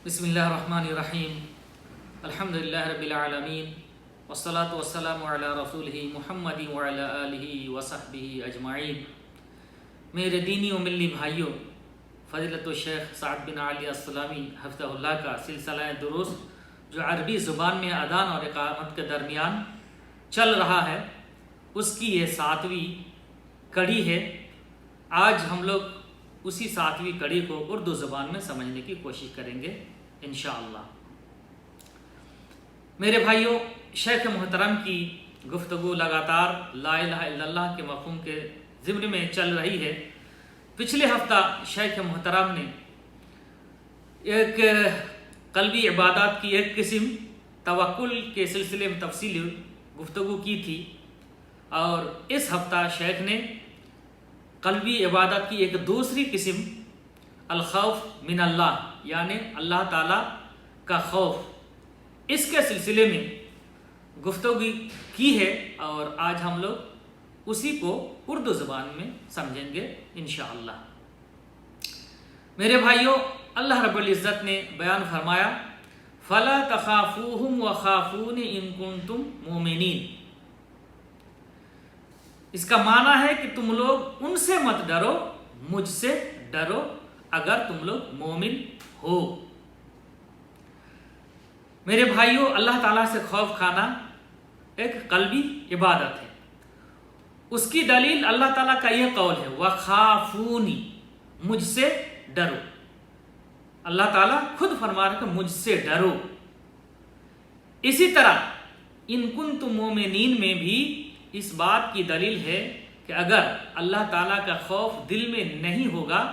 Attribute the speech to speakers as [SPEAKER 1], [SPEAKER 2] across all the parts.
[SPEAKER 1] بسم اللہ الرحمن الرحیم الحمدللہ رب العالمین والصلاة والسلام علی رسولہ محمد وعلی آلہ وصحبہ اجمعین۔ میرے دینی و ملی بھائیوں، فضیلت الشیخ سعد بن علی السلامی حفظہ اللہ کا سلسلہ دروس جو عربی زبان میں اذان اور اقامت کے درمیان چل رہا ہے، اس کی یہ 7ویں کڑی ہے۔ آج ہم لوگ اسی 7ویں کڑی کو اردو زبان میں سمجھنے کی کوشش کریں گے انشاءاللہ۔ میرے بھائیوں، شیخ محترم کی گفتگو لگاتار لا الہ الا اللہ کے مفہوم کے ضمن میں چل رہی ہے۔ پچھلے ہفتہ شیخ محترم نے ایک قلبی عبادات کی ایک قسم توکل کے سلسلے میں تفصیلی گفتگو کی تھی، اور اس ہفتہ شیخ نے قلبی عبادت کی ایک دوسری قسم الخوف من اللہ یعنی اللہ تعالیٰ کا خوف، اس کے سلسلے میں گفتگو کی ہے، اور آج ہم لوگ اسی کو اردو زبان میں سمجھیں گے انشاءاللہ۔ میرے بھائیوں، اللہ رب العزت نے بیان فرمایا فَلَا تَخَافُوهُمْ وَخَافُونِ إِن كُنتُم مُؤْمِنِينَ۔ اس کا معنی ہے کہ تم لوگ ان سے مت ڈرو، مجھ سے ڈرو اگر تم لوگ مومن ہو۔ میرے بھائیوں، اللہ تعالیٰ سے خوف کھانا ایک قلبی عبادت ہے۔ اس کی دلیل اللہ تعالیٰ کا یہ قول ہے وَخَافُونِ، مجھ سے ڈرو۔ اللہ تعالیٰ خود فرما رہا ہے کہ مجھ سے ڈرو۔ اسی طرح ان کنتم مومنین میں بھی اس بات کی دلیل ہے کہ اگر اللہ تعالیٰ کا خوف دل میں نہیں ہوگا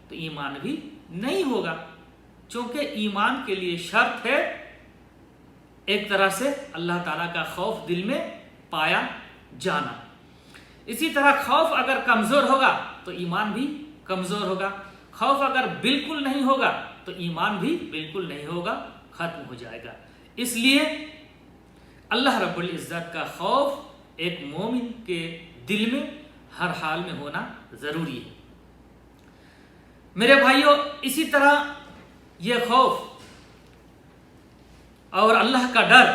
[SPEAKER 1] تو ایمان بھی نہیں ہوگا، چونکہ ایمان کے لیے شرط ہے ایک طرح سے اللہ تعالیٰ کا خوف دل میں پایا جانا۔ اسی طرح خوف اگر کمزور ہوگا تو ایمان بھی کمزور ہوگا، خوف اگر بالکل نہیں ہوگا تو ایمان بھی بالکل نہیں ہوگا، ختم ہو جائے گا۔ اس لیے اللہ رب العزت کا خوف ایک مومن کے دل میں ہر حال میں ہونا ضروری ہے۔ میرے بھائیوں، اسی طرح یہ خوف اور اللہ کا ڈر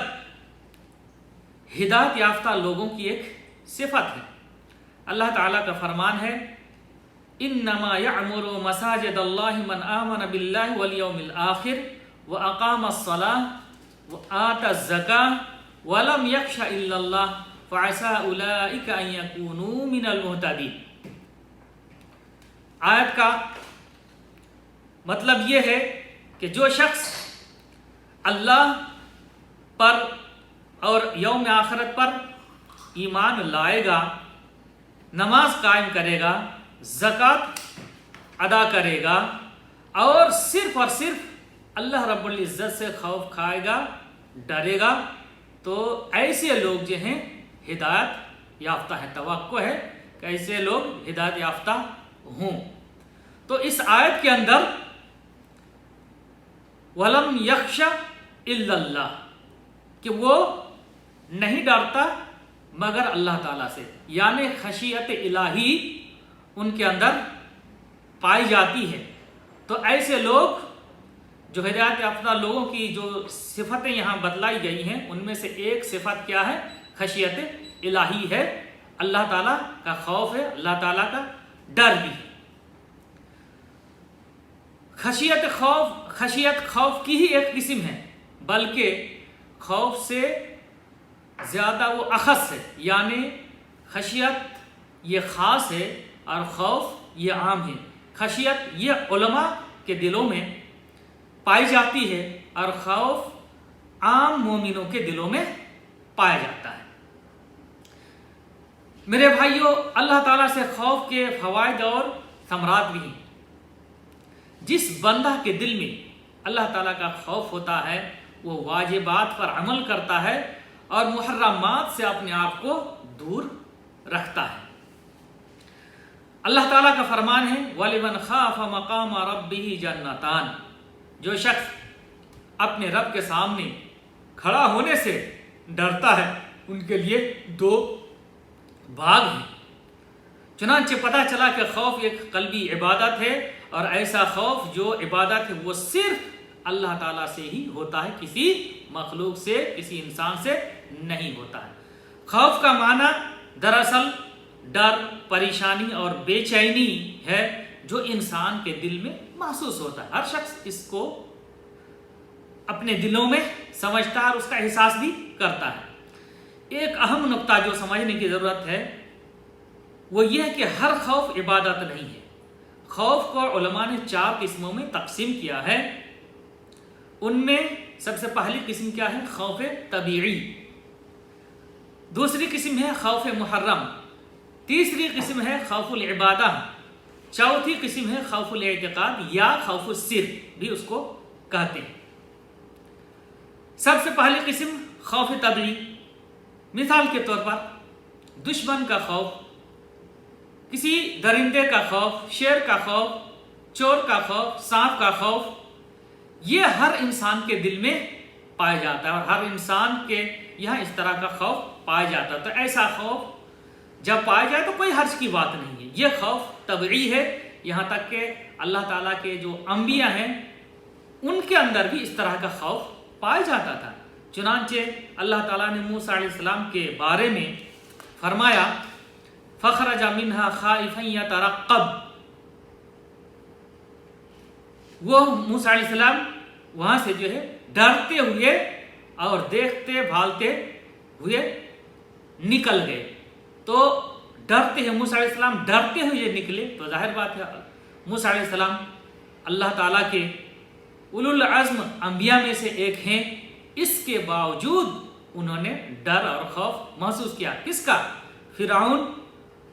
[SPEAKER 1] ہدایت یافتہ لوگوں کی ایک صفت ہے۔ اللہ تعالیٰ کا فرمان ہے انما یعمر مساجد اللہ من آمن باللہ والیوم الآخر واقام الصلاة وآت الزکاة ولم یخش الا اللہ فعسى اولئک ان یکونوا من المہتدین۔ آیت کا مطلب یہ ہے کہ جو شخص اللہ پر اور یوم آخرت پر ایمان لائے گا، نماز قائم کرے گا، زکوٰۃ ادا کرے گا، اور صرف اللہ رب العزت سے خوف کھائے گا، ڈرے گا، تو ایسے لوگ جو ہیں ہدایت یافتہ ہیں۔ توقع ہے کہ ایسے لوگ ہدایت یافتہ ہوں۔ تو اس آیت کے اندر وَلَمْ يَخْشَ إِلَّا اللَّهِ کہ وہ نہیں ڈرتا مگر اللہ تعالیٰ سے، یعنی خشیت الہی ان کے اندر پائی جاتی ہے۔ تو ایسے لوگ جو ہدایت یافتہ لوگوں کی جو صفتیں یہاں بتلائی گئی ہیں، ان میں سے ایک صفت کیا ہے؟ خشیت الہی ہے، اللہ تعالیٰ کا خوف ہے، اللہ تعالیٰ کا ڈر بھی ہے۔ خشیت خوف کی ہی ایک قسم ہے، بلکہ خوف سے زیادہ وہ اخص ہے، یعنی خشیت یہ خاص ہے اور خوف یہ عام ہے۔ خشیت یہ علماء کے دلوں میں پائی جاتی ہے اور خوف عام مومنوں کے دلوں میں پایا جاتا ہے۔ میرے بھائیوں، اللہ تعالیٰ سے خوف کے فوائد اور ثمرات بھی ہیں۔ جس بندہ کے دل میں اللہ تعالیٰ کا خوف ہوتا ہے وہ واجبات پر عمل کرتا ہے اور محرمات سے اپنے آپ کو دور رکھتا ہے۔ اللہ تعالیٰ کا فرمان ہے وَلِمَنْ خَافَ مَقَامَ رَبِّهِ جَنَّتَانِ، جو شخص اپنے رب کے سامنے کھڑا ہونے سے ڈرتا ہے ان کے لیے 2 باغ ہیں۔ چنانچہ پتہ چلا کہ خوف ایک قلبی عبادت ہے، اور ایسا خوف جو عبادت ہے وہ صرف اللہ تعالیٰ سے ہی ہوتا ہے، کسی مخلوق سے، کسی انسان سے نہیں ہوتا ہے۔ خوف کا معنی دراصل ڈر، پریشانی اور بے چینی ہے جو انسان کے دل میں محسوس ہوتا ہے۔ ہر شخص اس کو اپنے دلوں میں سمجھتا ہے اور اس کا احساس بھی کرتا ہے۔ ایک اہم نقطہ جو سمجھنے کی ضرورت ہے وہ یہ ہے کہ ہر خوف عبادت نہیں ہے۔ خوف کو علماء نے 4 قسموں میں تقسیم کیا ہے۔ ان میں سب سے پہلی قسم کیا ہے؟ خوف طبیعی۔ دوسری قسم ہے خوف محرم۔ تیسری قسم ہے خوف العبادہ۔ چوتھی قسم ہے خوف الاعتقاد یا خوف السر بھی اس کو کہتے ہیں۔ سب سے پہلی قسم خوف طبیعی، مثال کے طور پر دشمن کا خوف، کسی درندے کا خوف، شیر کا خوف، چور کا خوف، سانپ کا خوف، یہ ہر انسان کے دل میں پایا جاتا ہے اور ہر انسان کے یہاں اس طرح کا خوف پایا جاتا ہے۔ تو ایسا خوف جب پایا جائے تو کوئی حرج کی بات نہیں ہے، یہ خوف طبعی ہے۔ یہاں تک کہ اللہ تعالیٰ کے جو انبیاء ہیں ان کے اندر بھی اس طرح کا خوف پایا جاتا تھا۔ چنانچہ اللہ تعالیٰ نے موسیٰ علیہ السلام کے بارے میں فرمایا فَخَرَجَ مِنْهَا خَائِفًا يَتَرَقَّبُ، وہ موسیٰ علیہ السلام وہاں سے جو ہے ڈرتے ہوئے اور دیکھتے بھالتے ہوئے نکل گئے۔ تو ڈرتے ہیں موسیٰ علیہ السلام ڈرتے ہوئے نکلے تو ظاہر بات ہے موسیٰ علیہ السلام اللہ تعالیٰ کے اولو العزم انبیاء میں سے ایک ہیں، اس کے باوجود انہوں نے ڈر اور خوف محسوس کیا۔ کس کا؟ فرعون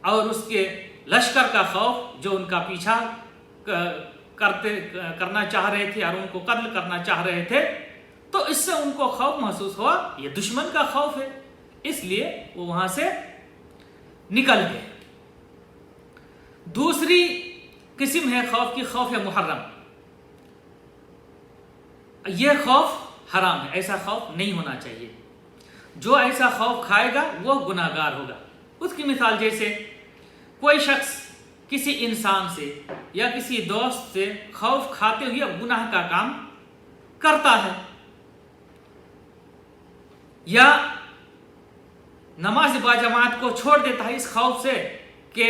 [SPEAKER 1] اور اس کے لشکر کا خوف جو ان کا پیچھا کرنا چاہ رہے تھے اور ان کو قتل کرنا چاہ رہے تھے، تو اس سے ان کو خوف محسوس ہوا، یہ دشمن کا خوف ہے، اس لیے وہ وہاں سے نکل گئے۔ دوسری قسم ہے خوف کی، خوف محرم۔ یہ خوف حرام ہے، ایسا خوف نہیں ہونا چاہیے۔ جو ایسا خوف کھائے گا وہ گناہ گار ہوگا۔ اس کی مثال جیسے کوئی شخص کسی انسان سے یا کسی دوست سے خوف کھاتے ہوئے گناہ کا کام کرتا ہے، یا نماز باجماعت کو چھوڑ دیتا ہے اس خوف سے کہ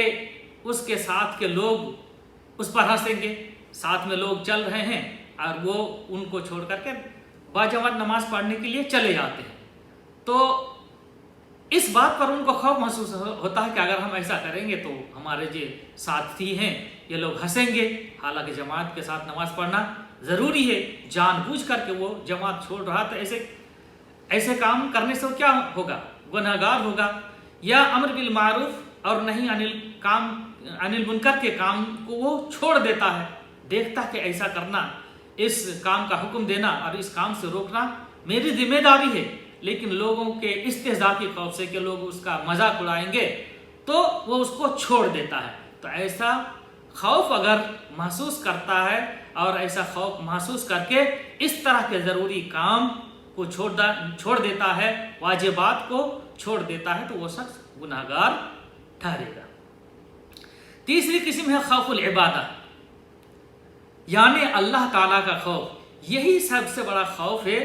[SPEAKER 1] اس کے ساتھ کے لوگ اس پر ہنسیں گے، ساتھ میں لوگ چل رہے ہیں اور وہ ان کو چھوڑ کر کے باجماعت نماز پڑھنے کے لیے چلے جاتے ہیں، تو اس بات پر ان کو خوف محسوس ہوتا ہے کہ اگر ہم ایسا کریں گے تو ہمارے جو ساتھی ہیں یہ لوگ ہنسیں گے، حالانکہ جماعت کے ساتھ نماز پڑھنا ضروری ہے۔ جان بوجھ کر کے وہ جماعت چھوڑ رہا تو ایسے کام کرنے سے کیا ہوگا؟ گناہ گار ہوگا۔ یا امر بالمعروف اور نہی عن المنکر کے کام کو وہ چھوڑ دیتا ہے، دیکھتا کہ ایسا کرنا، اس کام کا حکم دینا اور اس کام سے روکنا میری ذمہ داری ہے، لیکن لوگوں کے استہزاء کی خوف سے کہ لوگ اس کا مذاق اڑائیں گے تو وہ اس کو چھوڑ دیتا ہے۔ تو ایسا خوف اگر محسوس کرتا ہے اور ایسا خوف محسوس کر کے اس طرح کے ضروری کام کو چھوڑ دیتا ہے، واجبات کو چھوڑ دیتا ہے، تو وہ شخص گناہ گار ٹھہرے گا۔ تیسری قسم ہے خوف العبادہ، یعنی اللہ تعالیٰ کا خوف۔ یہی سب سے بڑا خوف ہے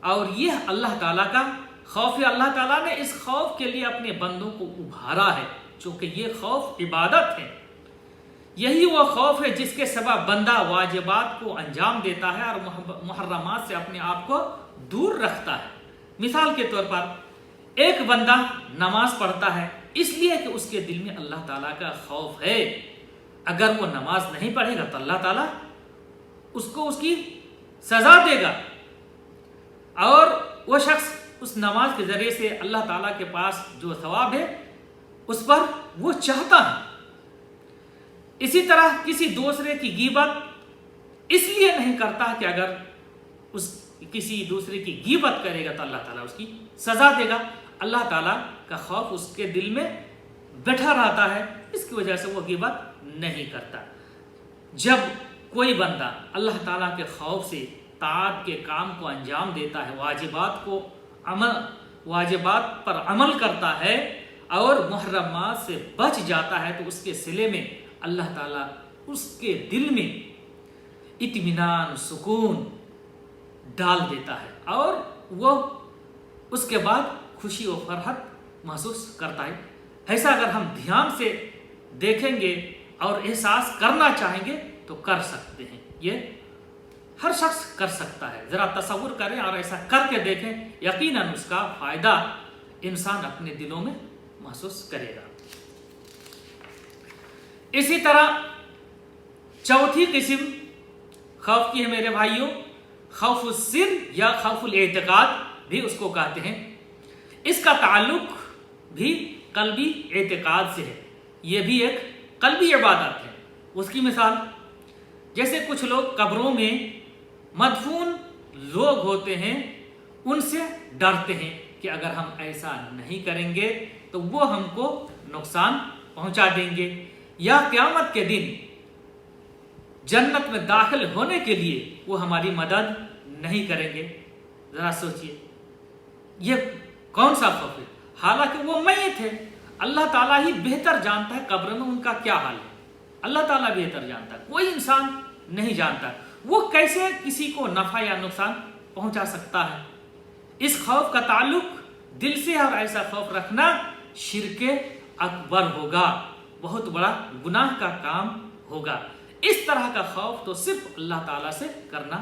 [SPEAKER 1] اور یہ اللہ تعالیٰ کا خوف ہے۔ اللہ تعالیٰ نے اس خوف کے لیے اپنے بندوں کو ابھارا ہے، چونکہ یہ خوف عبادت ہے۔ یہی وہ خوف ہے جس کے سبب بندہ واجبات کو انجام دیتا ہے اور محرمات سے اپنے آپ کو دور رکھتا ہے۔ مثال کے طور پر ایک بندہ نماز پڑھتا ہے اس لیے کہ اس کے دل میں اللہ تعالیٰ کا خوف ہے، اگر وہ نماز نہیں پڑھے گا تو اللہ تعالیٰ اس کو اس کی سزا دے گا، اور وہ شخص اس نماز کے ذریعے سے اللہ تعالیٰ کے پاس جو ثواب ہے اس پر وہ چاہتا ہے۔ اسی طرح کسی دوسرے کی غیبت اس لیے نہیں کرتا کہ اگر اس کسی دوسرے کی غیبت کرے گا تو اللہ تعالیٰ اس کی سزا دے گا۔ اللہ تعالیٰ کا خوف اس کے دل میں بیٹھا رہتا ہے، اس کی وجہ سے وہ غیبت نہیں کرتا۔ جب کوئی بندہ اللہ تعالیٰ کے خوف سے طاعت کے کام کو انجام دیتا ہے، واجبات پر عمل کرتا ہے اور محرمات سے بچ جاتا ہے، تو اس کے صلے میں اللہ تعالیٰ اس کے دل میں اطمینان، سکون डाल देता है और वो उसके बाद खुशी और फरहत महसूस करता है। ऐसा अगर हम ध्यान से देखेंगे और एहसास करना चाहेंगे तो कर सकते हैं, ये हर शख्स कर सकता है। ज़रा तसव्वुर करें और ऐसा करके देखें, यकीनन उसका फ़ायदा इंसान अपने दिलों में महसूस करेगा। इसी तरह चौथी किस्म खौफ की है मेरे भाइयों, खौफुल सिर या खौफुल एतकाद भी उसको कहते हैं। इसका ताल्लुक भी कल्बी एतकाद से है, ये भी एक कल्बी इबादत है। उसकी मिसाल जैसे कुछ लोग कब्रों में मदफून लोग होते हैं, उनसे डरते हैं कि अगर हम ऐसा नहीं करेंगे तो वो हमको नुकसान पहुंचा देंगे, या क़यामत के दिन जन्नत में दाखिल होने के लिए वो हमारी मदद नहीं करेंगे। ज़रा सोचिए ये कौन सा खौफ है, हालांकि वो मैयत है। अल्लाह ताला ही बेहतर जानता है कब्र में उनका क्या हाल है, अल्लाह ताला बेहतर जानता है, कोई इंसान नहीं जानता वो कैसे किसी को नफ़ा या नुकसान पहुंचा सकता है। इस खौफ का ताल्लुक दिल से, और ऐसा खौफ रखना शिर्के अकबर होगा, बहुत बड़ा गुनाह का काम होगा। इस तरह का खौफ तो सिर्फ अल्लाह ताला से करना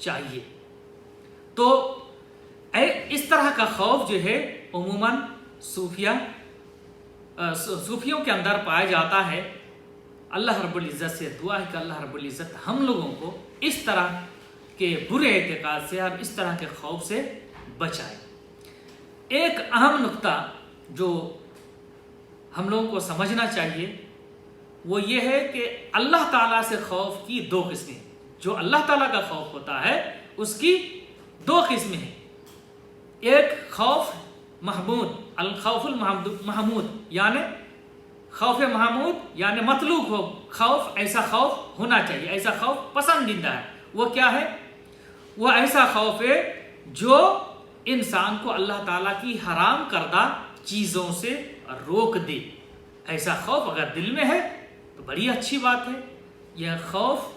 [SPEAKER 1] चाहिए। तो इस तरह का खौफ जो है उमूमन सूफियों के अंदर पाया जाता है। अल्लाह रब्बुल इज़्ज़त से दुआ है कि अल्लाह रब्बुल इज़्ज़त हम लोगों को इस तरह के बुरे एतकाद से और इस तरह के खौफ से बचाए। एक अहम नुक्ता जो हम लोगों को समझना चाहिए वो ये है कि अल्लाह ताला से खौफ की दो किस्में। जो अल्लाह ताला का खौफ होता है उसकी दो किस्में हैं। एक खौफ महमूद, अल खौफुल महमूद, यानी खौफ महमूद यानी मतलूब हो खौफ, ऐसा खौफ होना चाहिए, ऐसा खौफ पसंदीदा है। वो क्या है? वो ऐसा खौफ है जो इंसान को अल्लाह ताला की हराम करदा चीज़ों से रोक दे। ऐसा खौफ अगर दिल में है तो बड़ी अच्छी बात है, यह खौफ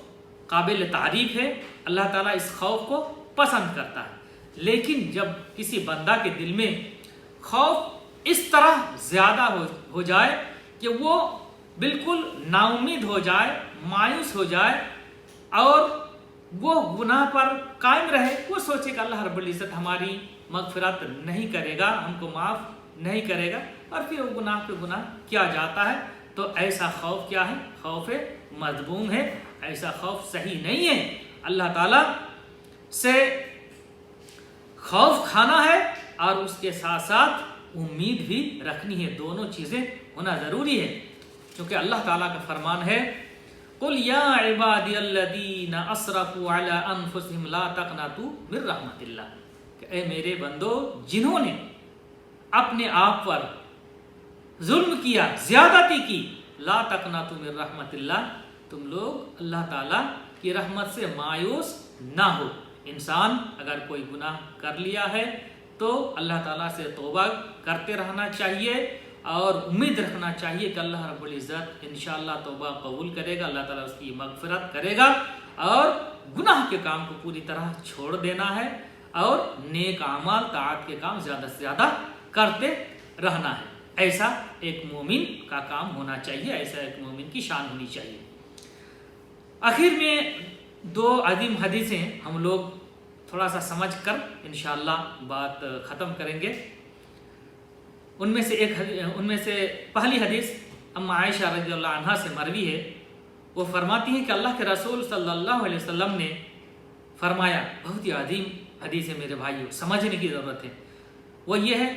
[SPEAKER 1] काबिल तारीफ है, अल्लाह ताला इस खौफ को पसंद करता है। लेकिन जब किसी बंदा के दिल में खौफ इस तरह ज़्यादा हो जाए कि वो बिल्कुल नाउम्मीद हो जाए, मायूस हो जाए और वो गुनाह पर कायम रहे, वो सोचे कि अल्लाह रब्बुल इज़्ज़त हमारी मग़फ़िरत नहीं करेगा, हमको माफ़ नहीं करेगा, और फिर वो गुनाह पे गुनाह किया जाता है। तो ऐसा खौफ क्या है? खौफ मज़मूम है, ऐसा खौफ सही नहीं है। अल्लाह ताला से खौफ खाना है और उसके साथ साथ उम्मीद भी रखनी है, दोनों चीज़ें होना ज़रूरी है। क्योंकि अल्लाह ताला का फरमान है, कुल या इबादियल्लज़ीना असरफू अला अनफुसिहिम ला तक़नतू मिर रहमतिल्लाह, कि ऐ मेरे बंदो जिन्होंने अपने आप पर जुल्म किया, ज़्यादती की, ला तक़नतू मिर रहमतिल्लाह, तुम लोग अल्लाह ताला की रहमत से मायूस ना हो। इंसान अगर कोई गुनाह कर लिया है तो अल्लाह ताला से तौबा करते रहना चाहिए और उम्मीद रखना चाहिए कि अल्लाह रब्बुल इज़्ज़त इंशाअल्लाह तौबा कबूल करेगा, अल्लाह ताला उसकी मग़फ़िरत करेगा, और गुनाह के काम को पूरी तरह छोड़ देना है और नेक अमाल ताअत के काम ज़्यादा से ज़्यादा करते रहना है। ऐसा एक मोमिन का काम होना चाहिए, ऐसा एक मोमिन की शान होनी चाहिए। आखिर में दो अजीम हदीसें हम लोग थोड़ा सा समझ कर इंशाअल्लाह बात ख़त्म करेंगे। उनमें से पहली हदीस अम्मा आयशा रज़ियल्लाहु अन्हा से मरवी है। वो फरमाती हैं कि अल्लाह के रसूल सल्लल्लाहु अलैहि वसल्लम ने फरमाया, बहुत ही अजीम हदीस है मेरे भाइयों, समझने की ज़रूरत है। वो ये है,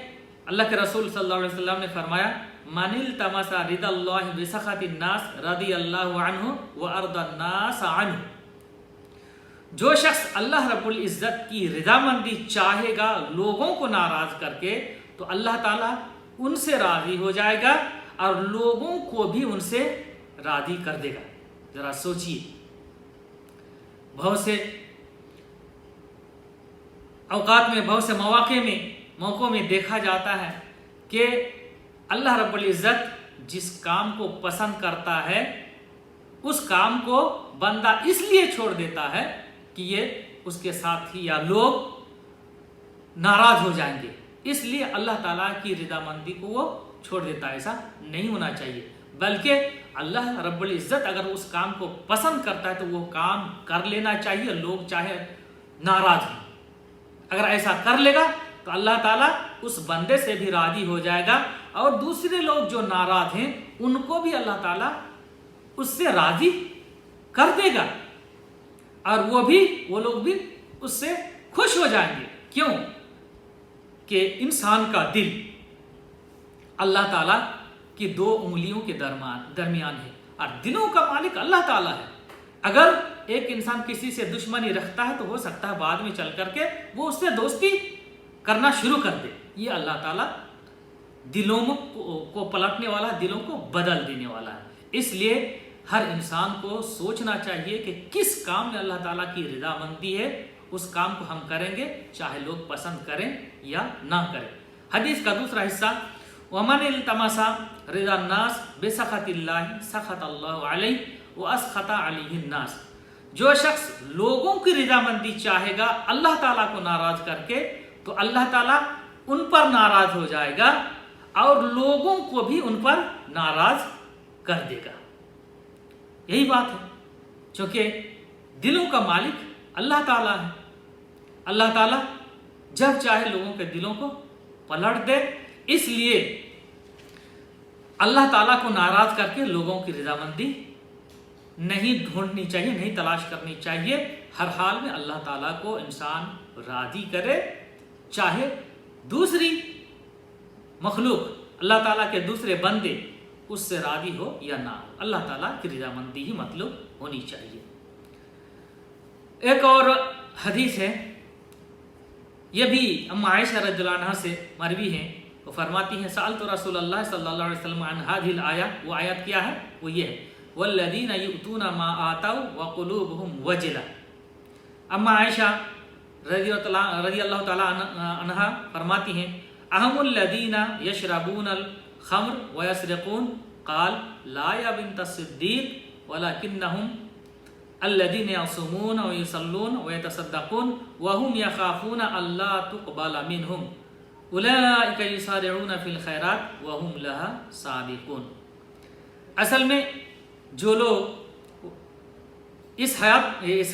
[SPEAKER 1] अल्लाह के रसूल सल्लल्लाहु अलैहि वसल्लम ने फरमाया, मनिल तमसा रिदल्लाहि बिसखतिन नास रदियल्लाहु अन्हु व अर्दन नास अन्हु, जो शख्स अल्लाह रब्बुल इज़्ज़त की रज़ामंदी चाहेगा लोगों को नाराज़ करके, तो अल्लाह ताला उनसे राज़ी हो जाएगा और लोगों को भी उनसे राज़ी कर देगा। ज़रा सोचिए, बहुत से औकात में, बहुत से मौक़ों में देखा जाता है कि अल्लाह रब्बुल इज़्ज़त जिस काम को पसंद करता है उस काम को बंदा इसलिए छोड़ देता है कि ये उसके साथी या लोग नाराज हो जाएंगे, इसलिए अल्लाह ताला की रज़ामंदी को वो छोड़ देता है। ऐसा नहीं होना चाहिए, बल्कि अल्लाह रब्बुल इज़्ज़त अगर उस काम को पसंद करता है तो वो काम कर लेना चाहिए, लोग चाहे नाराज हों। अगर ऐसा कर लेगा तो अल्लाह ताला उस बंदे से भी राजी हो जाएगा, और दूसरे लोग जो नाराज हैं उनको भी अल्लाह ताला उससे राजी कर देगा, और वो लोग भी उससे खुश हो जाएंगे। क्यों कि इंसान का दिल अल्लाह ताला की 2 उंगलियों के दरमियान है, और दिलों का मालिक अल्लाह ताला है। अगर एक इंसान किसी से दुश्मनी रखता है तो हो सकता है बाद में चल करके वो उससे दोस्ती करना शुरू कर दे। ये अल्लाह ताला दिलों को पलटने वाला, दिलों को बदल देने वाला है। इसलिए हर इंसान को सोचना चाहिए कि किस काम में अल्लाह ताला की रज़ामंदी है, उस काम को हम करेंगे चाहे लोग पसंद करें या ना करें। हदीस का दूसरा हिस्सा, वमन इल्तमसा रिज़ा नास बिसखतिल्लाहि सखतल्लाहु अलैहि व अस्खता अलैहि नास। जो शख्स लोगों की रज़ामंदी चाहेगा अल्लाह ताला को नाराज करके, तो अल्लाह ताला उन पर नाराज हो जाएगा और लोगों को भी उन पर नाराज कर देगा। यही बात है, क्योंकि दिलों का मालिक अल्लाह ताला है। अल्लाह ताला जब चाहे लोगों के दिलों को पलट दे, इसलिए अल्लाह ताला को नाराज करके लोगों की रज़ामंदी नहीं ढूंढनी चाहिए, नहीं तलाश करनी चाहिए। हर हाल में अल्लाह ताला को इंसान राजी करे, चाहे दूसरी मखलूक अल्लाह ताला के दूसरे बंदे उससे राजी हो या ना हो, अल्लाह ताला की रज़ामंदी ही मतलब होनी चाहिए। एक और हदीस है, यह भी अम्मा आयशा रज़ियल्लाहु अन्हा से मरवी है। वो फरमाती हैं, सअल्तु रसूलल्लाह सल्लल्लाहु अलैहि वसल्लम अन हादिल आया। वो आयत क्या है? वो ये है, वल्लज़ीना युअतूना मा आतौ व क़ुलूबुहुम वजिला। अम्मा आयशा रज़ियल्लाहु तआला अन्हा फरमाती हैं, अहमुल्लज़ीना यशरबूनल खम्र व यसरिकून, क़ाल ला या बिन्त सिद्दीक़ वलाकिन्नहुम अल्लज़ीना यसुमून व युसल्लून व यतसद्दक़ून व हुम यख़ाफ़ूना अल्ला तुक़बल मिनहुम उलाइका युसारिऊना फ़िल खैरात व हुम लहा साबिक़ून। असल में जो लोग इस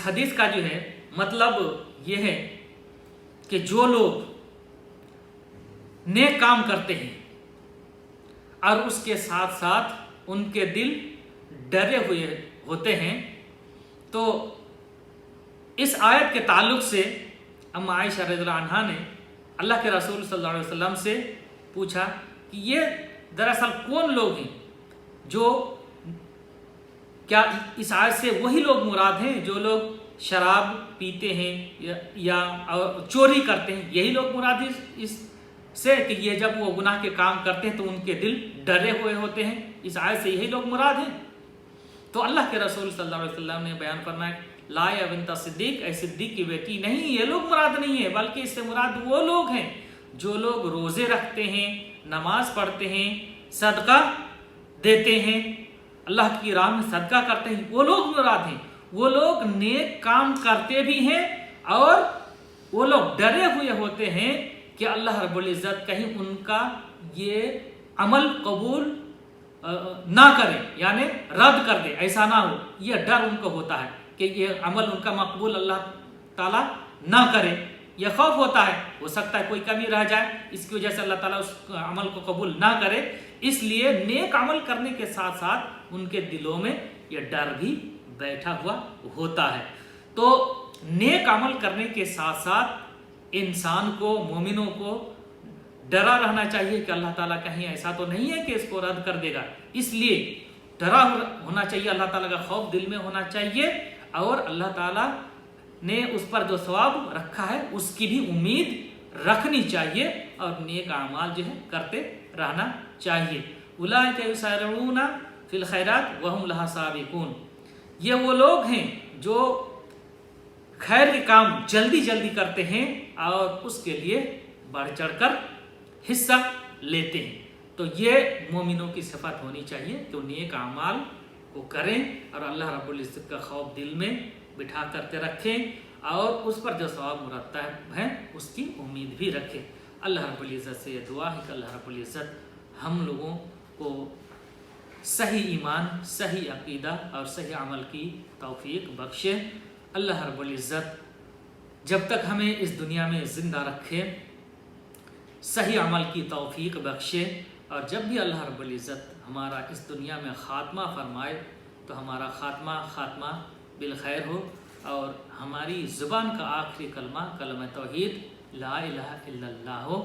[SPEAKER 1] हदीस का जो है मतलब ये है कि जो लोग नेक काम करते हैं और उसके साथ साथ उनके दिल डरे हुए होते हैं, तो इस आयत के ताल्लुक से अम्मा आयशा रज़ियल्लाहु अन्हा ने अल्लाह के रसूल सल्लल्लाहु अलैहि वसल्लम से पूछा कि ये दरअसल कौन लोग हैं, जो क्या इस आयत से वही लोग मुराद हैं जो लोग शराब पीते हैं या चोरी करते हैं, यही लोग मुराद हैं इससे कि ये जब वो गुनाह के काम करते हैं तो उनके दिल डरे हुए होते हैं, इस आयत से यही लोग मुराद हैं? तो अल्लाह के रसूल सल्लल्लाहु अलैहि वसल्लम ने बयान फरमाया, ला या बिन्त सिद्दीक़, ऐ सिद्दीक़ की बेटी नहीं, ये लोग मुराद नहीं है, बल्कि इससे मुराद वो लोग हैं जो लोग रोज़े रखते हैं, नमाज पढ़ते हैं, सदका देते हैं, अल्लाह की राह में सदका करते हैं, वो लोग मुराद हैं। वो लोग नेक काम करते भी हैं और वो लोग डरे हुए होते हैं कि अल्लाह रब्बुल इज़्ज़त कहीं उनका ये अमल कबूल ना करे, यानी रद्द कर दे, ऐसा ना हो। ये डर उनको होता है कि ये अमल उनका मकबूल अल्लाह ताला ना करे, यह खौफ होता है, हो सकता है कोई कमी रह जाए, इसकी वजह से अल्लाह ताला उस अमल को कबूल ना करे। इसलिए नेक अमल करने के साथ साथ उनके दिलों में यह डर भी बैठा हुआ होता है। तो नेक अमल करने के साथ साथ इंसान को, मोमिनों को डरा रहना चाहिए कि अल्लाह ताला कहीं ऐसा तो नहीं है कि इसको रद्द कर देगा। इसलिए डरा होना चाहिए, अल्लाह ताला का खौफ दिल में होना चाहिए और अल्लाह ताला ने उस पर जो सवाब रखा है उसकी भी उम्मीद रखनी चाहिए और नेक अमाल जो है करते रहना चाहिए। उलाइका युसारिऊना फिल खैरात व हुम लहा साबिकून, ये वो लोग हैं जो खैर के काम जल्दी जल्दी करते हैं और उसके लिए बढ़ चढ़कर हिस्सा लेते हैं। तो ये मोमिनों की सिफत होनी चाहिए, तो नेक अमाल को करें और अल्लाह रब्बुल इज़्ज़त का खौफ दिल में बिठा करके रखें اور اس پر جو ثواب مرتب ہے اس کی امید بھی رکھے۔ اللہ رب العزت سے یہ دعا ہے کہ اللہ رب العزت ہم لوگوں کو صحیح ایمان، صحیح عقیدہ اور صحیح عمل کی توفیق بخشے۔ اللہ رب العزت جب تک ہمیں اس دنیا میں زندہ رکھے صحیح عمل کی توفیق بخشے، اور جب بھی اللہ رب العزت ہمارا اس دنیا میں خاتمہ فرمائے تو ہمارا خاتمہ بالخیر ہو، اور ہماری زبان کا آخری کلمہ کلمہ توحید لا الہ الا اللہ ہو۔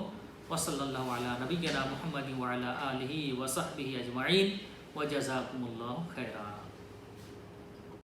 [SPEAKER 1] وصلی اللہ علی نبینا محمد وعلی آلہ وصحبہ اجمعین وجزاکم اللہ خیرا۔